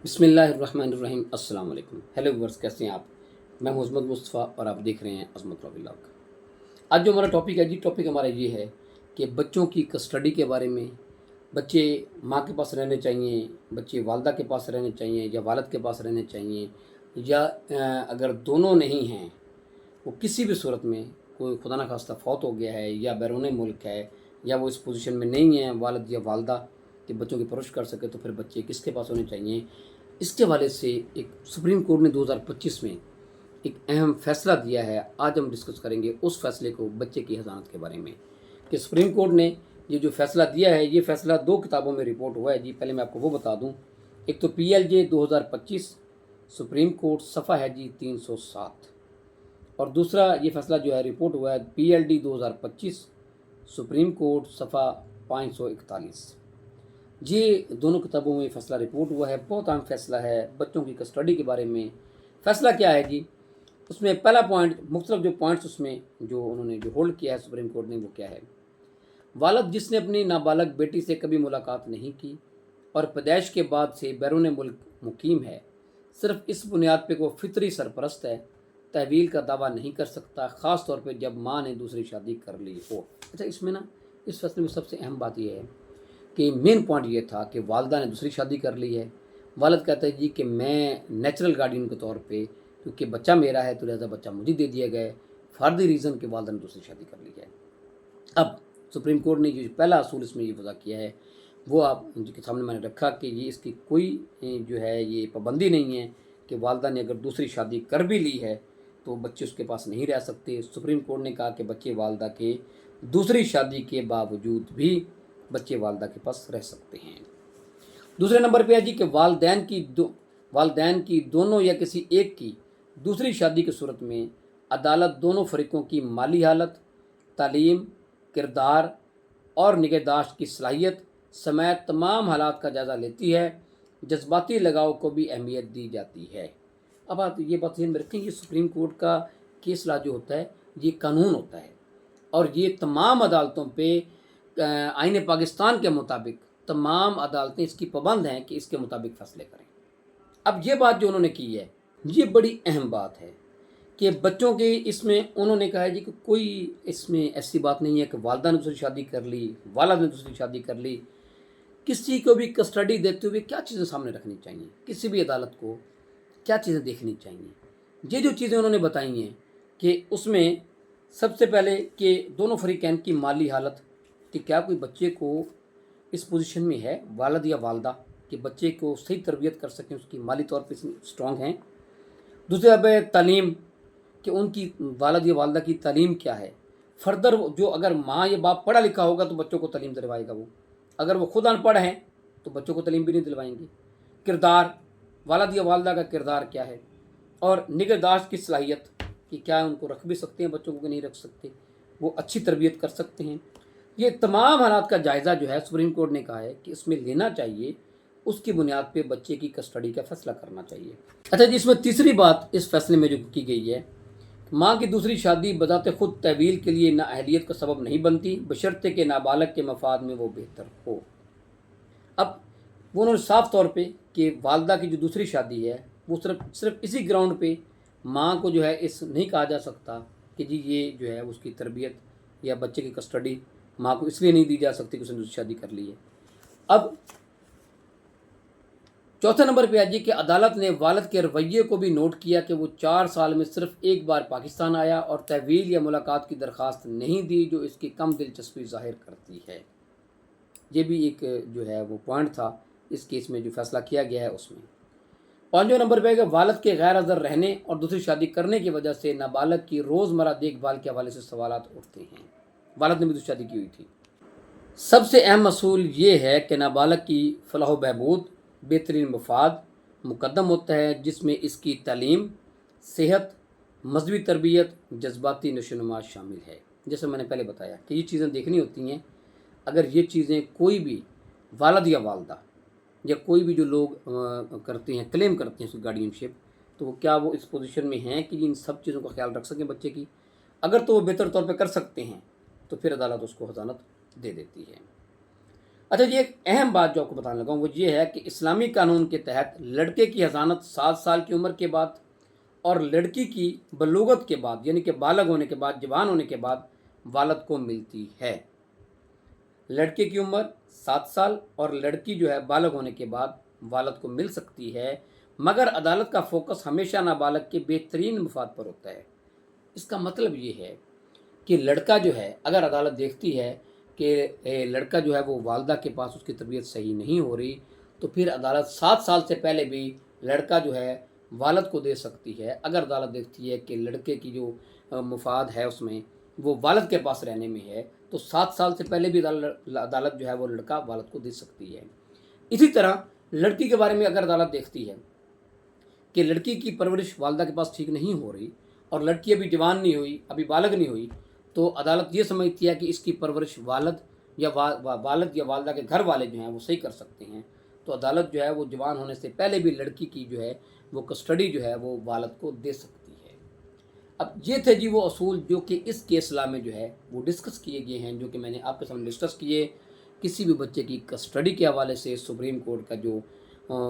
बिस्मिल्लाहिर्रहमानिर्रहीम। अस्सलाम वालेकुम। हेलो व्यूअर्स, कैसे हैं आप? मैं हूं अज़मत मुस्तफ़ा और आप देख रहे हैं अज़मत रॉ व्लॉग। आज जो हमारा टॉपिक है जी, टॉपिक हमारा ये है कि बच्चों की कस्टडी के बारे में। बच्चे माँ के पास रहने चाहिए, बच्चे वालदा के पास रहने चाहिए या वालिद के पास रहने चाहिए, या अगर दोनों नहीं हैं, वो किसी भी सूरत में, कोई खुदा न खास्ता फौत हो गया है या बैरून मुल्क है, या वो इस पोजीशन में नहीं है वालिद या वालदा कि बच्चों की परवरिश कर सके, तो फिर बच्चे किसके पास होने चाहिए। इसके हवाले से एक सुप्रीम कोर्ट ने 2025 में एक अहम फ़ैसला दिया है। आज हम डिस्कस करेंगे उस फैसले को, बच्चे की हज़ानत के बारे में, कि सुप्रीम कोर्ट ने ये जो फ़ैसला दिया है, ये फ़ैसला 2 किताबों में रिपोर्ट हुआ है जी। पहले मैं आपको वो बता दूँ। एक तो PLJ 2025 सुप्रीम कोर्ट सफ़ा है जी 307, और दूसरा ये फ़ैसला जो है रिपोर्ट हुआ है PLD 2025 सुप्रीम कोर्ट सफ़ा 541। ये दोनों किताबों में फ़ैसला रिपोर्ट हुआ है। बहुत अहम फ़ैसला है बच्चों की कस्टडी के बारे में। फ़ैसला क्या है जी? उसमें पहला पॉइंट, मुख्तलिफ जो पॉइंट्स उसमें जो उन्होंने जो होल्ड किया है सुप्रीम कोर्ट ने, वो क्या है? वालिद जिसने अपनी नाबालग बेटी से कभी मुलाकात नहीं की और पैदाइश के बाद से बैरून मुल्क मुकीम है, सिर्फ इस बुनियाद पे वो फितरी सरपरस्त है, तहवील का दावा नहीं कर सकता, ख़ास तौर पे जब माँ ने दूसरी शादी कर ली हो। अच्छा, इसमें ना, इस फैसले में सबसे अहम बात यह है कि मेन पॉइंट ये था कि वालदा ने दूसरी शादी कर ली है। वालिद कहता है जी कि मैं नेचुरल गार्डियन के तौर पे, क्योंकि बच्चा मेरा है तो लिहाजा बच्चा मुझे दे दिया गया है, फर्दी रीज़न के वालदा ने दूसरी शादी कर ली है। अब सुप्रीम कोर्ट ने जो पहला असूल इसमें ये वज़ा किया है, वो आप जिनके सामने मैंने रखा कि ये इसकी कोई जो है ये पाबंदी नहीं है कि वालदा ने अगर दूसरी शादी कर भी ली है तो बच्चे उसके पास नहीं रह सकते। सुप्रीम कोर्ट ने कहा कि बच्चे वालदा के दूसरी शादी के बावजूद भी बच्चे वालदा के पास रह सकते हैं। दूसरे नंबर पे है जी कि वालदैन की दोनों या किसी एक की दूसरी शादी की सूरत में अदालत दोनों फरीकों की माली हालत, तालीम, किरदार और निगहदाश्त की सलाहियत समेत तमाम हालात का जायज़ा लेती है। जज्बाती लगाव को भी अहमियत दी जाती है। अब आप ये बात ध्यान में रखें, ये सुप्रीम कोर्ट का केस लॉ जो होता है, ये कानून होता है, और ये तमाम अदालतों पे आईन पाकिस्तान के मुताबिक तमाम अदालतें इसकी पाबंद हैं कि इसके मुताबिक फ़ैसले करें। अब ये बात जो उन्होंने की है, ये बड़ी अहम बात है कि बच्चों के इसमें उन्होंने कहा है जी कि कोई इसमें ऐसी बात नहीं है कि वालदा ने दूसरी शादी कर ली, वालिद ने दूसरी शादी कर ली। किसी को भी कस्टडी देते हुए क्या चीज़ें सामने रखनी चाहिए, किसी भी अदालत को क्या चीज़ें देखनी चाहिए, ये जो चीज़ें उन्होंने बताई हैं कि उसमें सबसे पहले कि दोनों फरीकैन की माली हालत, कि क्या कोई बच्चे को इस पोजीशन में है, वालिद या वालदा, कि बच्चे को सही तरबियत कर सकें, उसकी माली तौर पे स्ट्रॉन्ग हैं। दूसरे पे तालीम, कि उनकी वालिद या वालदा की तालीम क्या है। फर्दर जो अगर माँ या बाप पढ़ा लिखा होगा तो बच्चों को तालीम दिलवाएगा वो, अगर वो खुद अनपढ़ हैं तो बच्चों को तालीम भी नहीं दिलवाएंगे। किरदार, वालिद या वालदा का किरदार क्या है, और निगहदाश्त की सलाहियत, कि क्या उनको रख भी सकते हैं बच्चों को कि नहीं रख सकते, वो अच्छी तरबियत कर सकते हैं। ये तमाम हालात का जायज़ा जो है सुप्रीम कोर्ट ने कहा है कि इसमें लेना चाहिए, उसकी बुनियाद पे बच्चे की कस्टडी का फैसला करना चाहिए। अच्छा जी, इसमें तीसरी बात इस फैसले में जो की गई है, माँ की दूसरी शादी बजाते खुद तहवील के लिए नाअहलियत का सबब नहीं बनती, बशर्ते के नाबालग के मफाद में वो बेहतर हो। अब वो उन्होंने साफ तौर पे कि वालदा की जो दूसरी शादी है वो सिर्फ इसी ग्राउंड पे माँ को जो है इस नहीं कहा जा सकता कि जी ये जो है उसकी तरबियत या बच्चे की कस्टडी माँ को इसलिए नहीं दी जा सकती कि उसने दूसरी शादी कर ली है। अब चौथे नंबर पे है जी कि अदालत ने वालिद के रवैये को भी नोट किया कि वो 4 साल में सिर्फ एक बार पाकिस्तान आया और तहवील या मुलाकात की दरख्वास्त नहीं दी, जो इसकी कम दिलचस्पी ज़ाहिर करती है। ये भी एक जो है वो पॉइंट था इस केस में जो फैसला किया गया है उसमें। पाँचवें नंबर पे है कि वालिद के गैर हाज़िर रहने और दूसरी शादी करने की वजह से नाबालग की रोज़मर्रा देखभाल के हवाले से सवालात उठते हैं। वालिद ने भी दूसरी शादी की हुई थी। सबसे अहम असूल ये है कि नाबालग की फलाह बहबूद बेहतरीन मफाद मुकद्दम होता है, जिसमें इसकी तालीम, सेहत, मजहबी तरबियत, जज्बाती नशोनुमा शामिल है। जैसे मैंने पहले बताया कि ये चीज़ें देखनी होती हैं। अगर ये चीज़ें कोई भी वालिद या वालदा या कोई भी जो लोग करते हैं, क्लेम करते हैं उसकी गार्डियनशिप, तो वो क्या वो इस पोजीशन में हैं कि इन सब चीज़ों का ख्याल रख सकें बच्चे की। अगर तो वो बेहतर तौर पे कर सकते हैं तो फिर अदालत उसको हज़ानत दे देती है। अच्छा जी, एक अहम बात जो आपको बताने लगा हूँ वो ये है कि इस्लामी कानून के तहत लड़के की हज़ानत 7 साल की उम्र के बाद और लड़की की बलूगत के बाद, यानी कि बालग होने के बाद, जवान होने के बाद वालद को मिलती है। लड़के की उम्र 7 साल और लड़की जो है बालग होने के बाद वालद को मिल सकती है, मगर अदालत का फोकस हमेशा नाबालग के बेहतरीन मफाद पर होता है। इसका मतलब ये है कि लड़का जो है, अगर अदालत देखती है कि लड़का जो है वो वालदा के पास उसकी तबीयत सही नहीं हो रही, तो फिर अदालत 7 साल से पहले भी लड़का जो है वालद को दे सकती है। अगर अदालत देखती है कि लड़के की जो मुफाद है उसमें वो वालद के पास रहने में है, तो 7 साल से पहले भी अदालत जो है वो लड़का वालद को दे सकती है। इसी तरह लड़की के बारे में अगर अदालत देखती है कि लड़की की परवरिश वालदा के पास ठीक नहीं हो रही और लड़की अभी जवान नहीं हुई, अभी बालग नहीं हुई, तो अदालत ये समझती है कि इसकी परवरिश वालद या वालद या वालदा के घर वाले जो हैं वो सही कर सकते हैं, तो अदालत जो है वो जवान होने से पहले भी लड़की की जो है वो कस्टडी जो है वो वालद को दे सकती है। अब ये थे जी वो असूल जो कि इस केस लॉ में जो है वो डिस्कस किए गए हैं, जो कि मैंने आपके सामने डिस्कस किए। किसी भी बच्चे की कस्टडी के हवाले से सुप्रीम कोर्ट का जो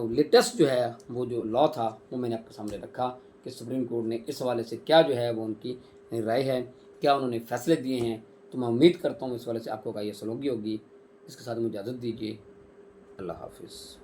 लेटेस्ट जो है वो जो लॉ था वो मैंने आपके सामने रखा कि सुप्रीम कोर्ट ने इस हवाले से क्या जो है वो उनकी राय है, क्या उन्होंने फैसले दिए हैं। तो मैं उम्मीद करता हूँ इस हवाले से आपको ये सलोगी होगी। इसके साथ मुझे इजाज़त दीजिए। अल्लाह हाफिज़।